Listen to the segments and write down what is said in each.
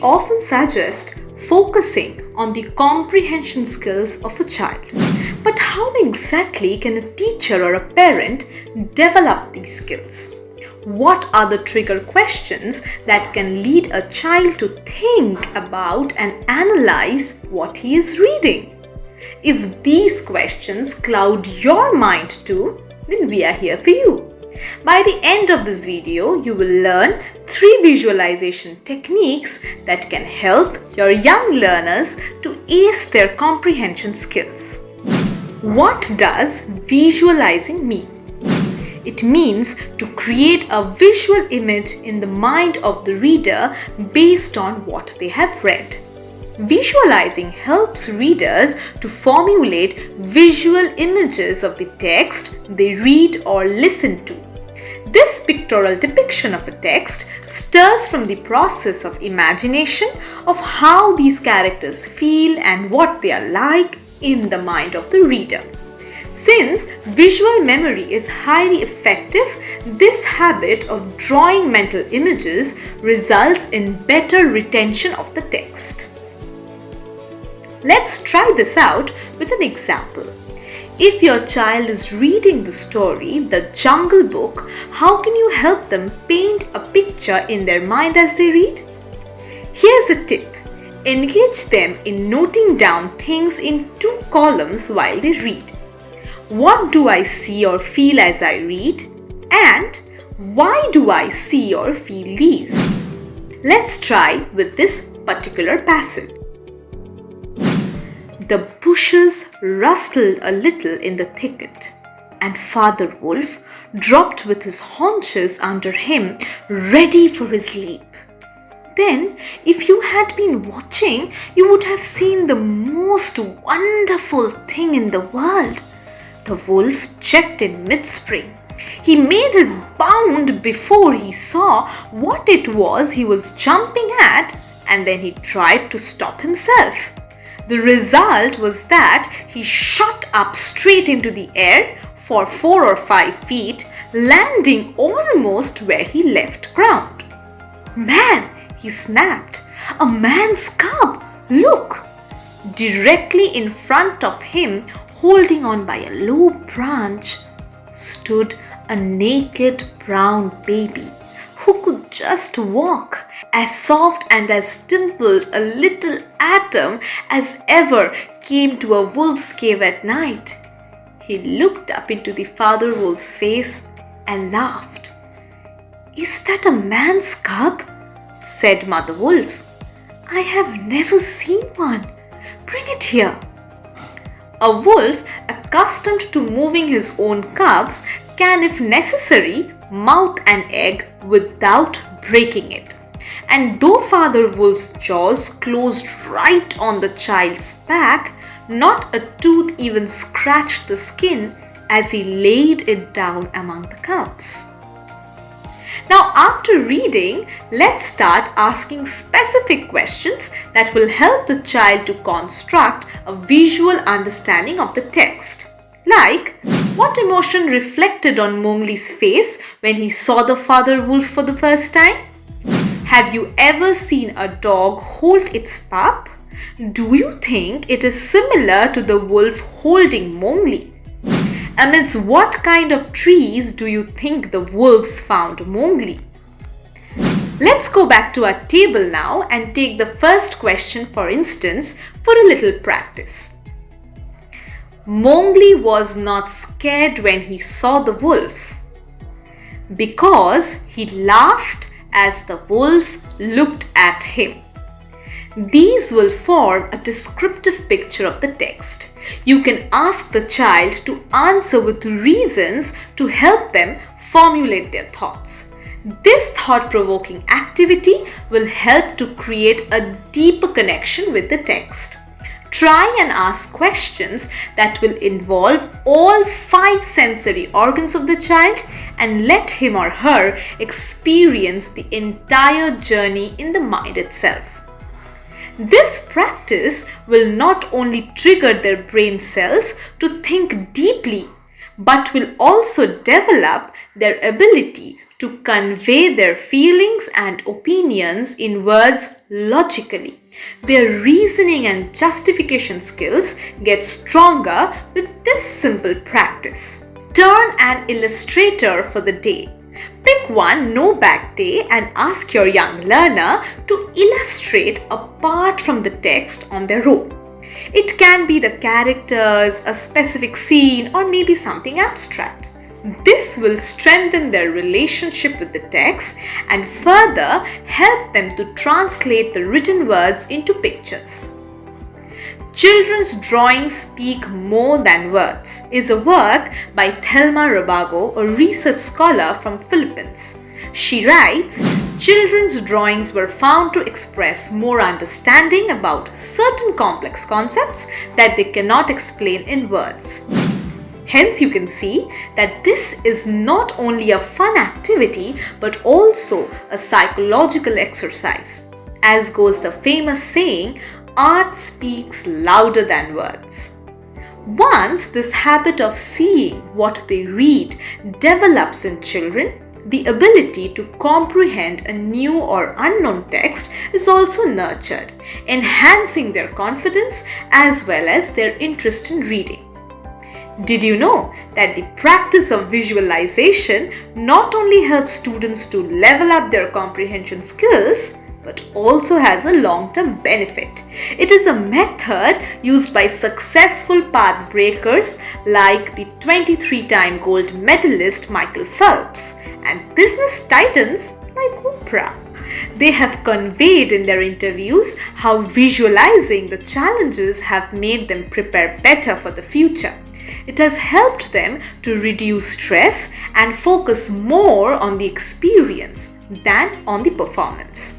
often suggest focusing on the comprehension skills of a child. But how exactly can a teacher or a parent develop these skills? What are the trigger questions that can lead a child to think about and analyze what he is reading? If these questions cloud your mind too, then we are here for you. By the end of this video, you will learn 3 visualization techniques that can help your young learners to ace their comprehension skills. What does visualizing mean? It means to create a visual image in the mind of the reader based on what they have read. Visualizing helps readers to formulate visual images of the text they read or listen to. This pictorial depiction of a text stirs from the process of imagination of how these characters feel and what they are like in the mind of the reader. Since visual memory is highly effective, this habit of drawing mental images results in better retention of the text. Let's try this out with an example. If your child is reading the story, The Jungle Book, how can you help them paint a picture in their mind as they read? Here's a tip. Engage them in noting down things in 2 columns while they read. What do I see or feel as I read? And why do I see or feel these? Let's try with this particular passage. The bushes rustled a little in the thicket, and Father Wolf dropped with his haunches under him, ready for his leap. Then, if you had been watching, you would have seen the most wonderful thing in the world. The wolf checked in mid-spring. He made his bound before he saw what it was he was jumping at, and then he tried to stop himself. The result was that he shot up straight into the air for 4 or 5 feet, landing almost where he left ground. "Man!" he snapped. "A man's cub! Look!" Directly in front of him, holding on by a low branch, stood a naked brown baby who could just walk, as soft and as dimpled a little atom as ever came to a wolf's cave at night. He looked up into the father wolf's face and laughed. "Is that a man's cub?" said Mother Wolf. "I have never seen one. Bring it here." A wolf accustomed to moving his own cubs can, if necessary, mouth an egg without breaking it. And though Father Wolf's jaws closed right on the child's back, not a tooth even scratched the skin as he laid it down among the cubs. Now, after reading, let's start asking specific questions that will help the child to construct a visual understanding of the text. Like, what emotion reflected on Mowgli's face when he saw the father wolf for the first time? Have you ever seen a dog hold its pup? Do you think it is similar to the wolf holding Mowgli? Amidst what kind of trees do you think the wolves found Mowgli? Let's go back to our table now and take the first question, for instance, for a little practice. Mowgli was not scared when he saw the wolf because he laughed as the wolf looked at him. These will form a descriptive picture of the text. You can ask the child to answer with reasons to help them formulate their thoughts. This thought-provoking activity will help to create a deeper connection with the text. Try and ask questions that will involve all 5 sensory organs of the child and let him or her experience the entire journey in the mind itself. This practice will not only trigger their brain cells to think deeply, but will also develop their ability to convey their feelings and opinions in words logically. Their reasoning and justification skills get stronger with this simple practice. Turn an illustrator for the day. Pick one no-bag day and ask your young learner to illustrate apart from the text on their own. It can be the characters, a specific scene, or maybe something abstract. This will strengthen their relationship with the text and further help them to translate the written words into pictures. Children's Drawings Speak More Than Words is a work by Thelma Rabago, a research scholar from Philippines. She writes, children's drawings were found to express more understanding about certain complex concepts that they cannot explain in words. Hence, you can see that this is not only a fun activity but also a psychological exercise. As goes the famous saying, art speaks louder than words. Once this habit of seeing what they read develops in children, the ability to comprehend a new or unknown text is also nurtured, enhancing their confidence as well as their interest in reading. Did you know that the practice of visualization not only helps students to level up their comprehension skills, but also has a long-term benefit? It is a method used by successful path breakers like the 23-time gold medalist Michael Phelps and business titans like Oprah. They have conveyed in their interviews how visualizing the challenges have made them prepare better for the future. It has helped them to reduce stress and focus more on the experience than on the performance.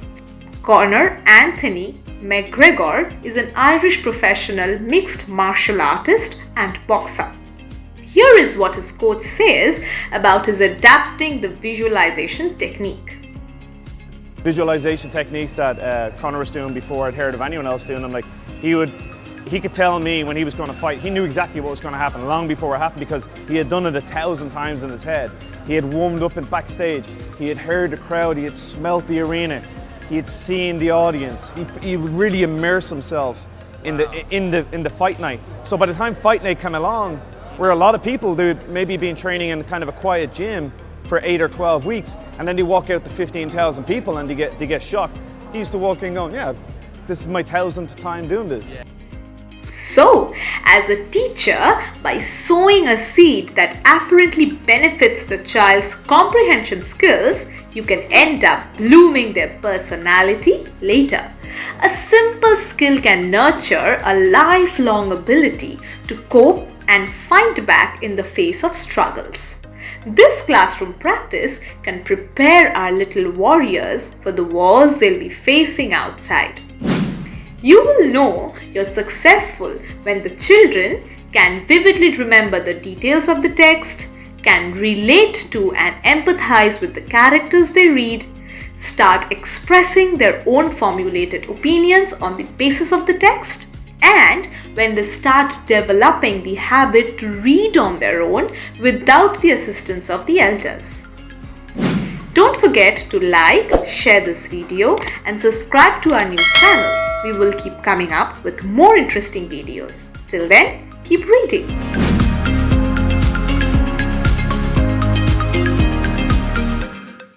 Conor Anthony McGregor is an Irish professional mixed martial artist and boxer. Here is what his coach says about his adapting the visualization technique. Visualization techniques that Conor was doing before I'd heard of anyone else doing them. Like he could tell me when he was going to fight, he knew exactly what was going to happen long before it happened because he had done it 1,000 times in his head. He had warmed up in backstage, he had heard the crowd, he had smelt the arena, he had seen the audience. He would really immerse himself in the fight night. So by the time fight night came along, where a lot of people they'd maybe been training in kind of a quiet gym for 8 or 12 weeks, and then they walk out to 15,000 people and they get shocked. He used to walk in going, yeah, this is my 1,000th time doing this. So, as a teacher, by sowing a seed that apparently benefits the child's comprehension skills, you can end up blooming their personality later. A simple skill can nurture a lifelong ability to cope and fight back in the face of struggles. This classroom practice can prepare our little warriors for the wars they'll be facing outside. You will know you're successful when the children can vividly remember the details of the text, can relate to and empathize with the characters they read, start expressing their own formulated opinions on the basis of the text, and when they start developing the habit to read on their own without the assistance of the elders. Don't forget to like, share this video and subscribe to our new channel. We will keep coming up with more interesting videos. Till then, keep reading.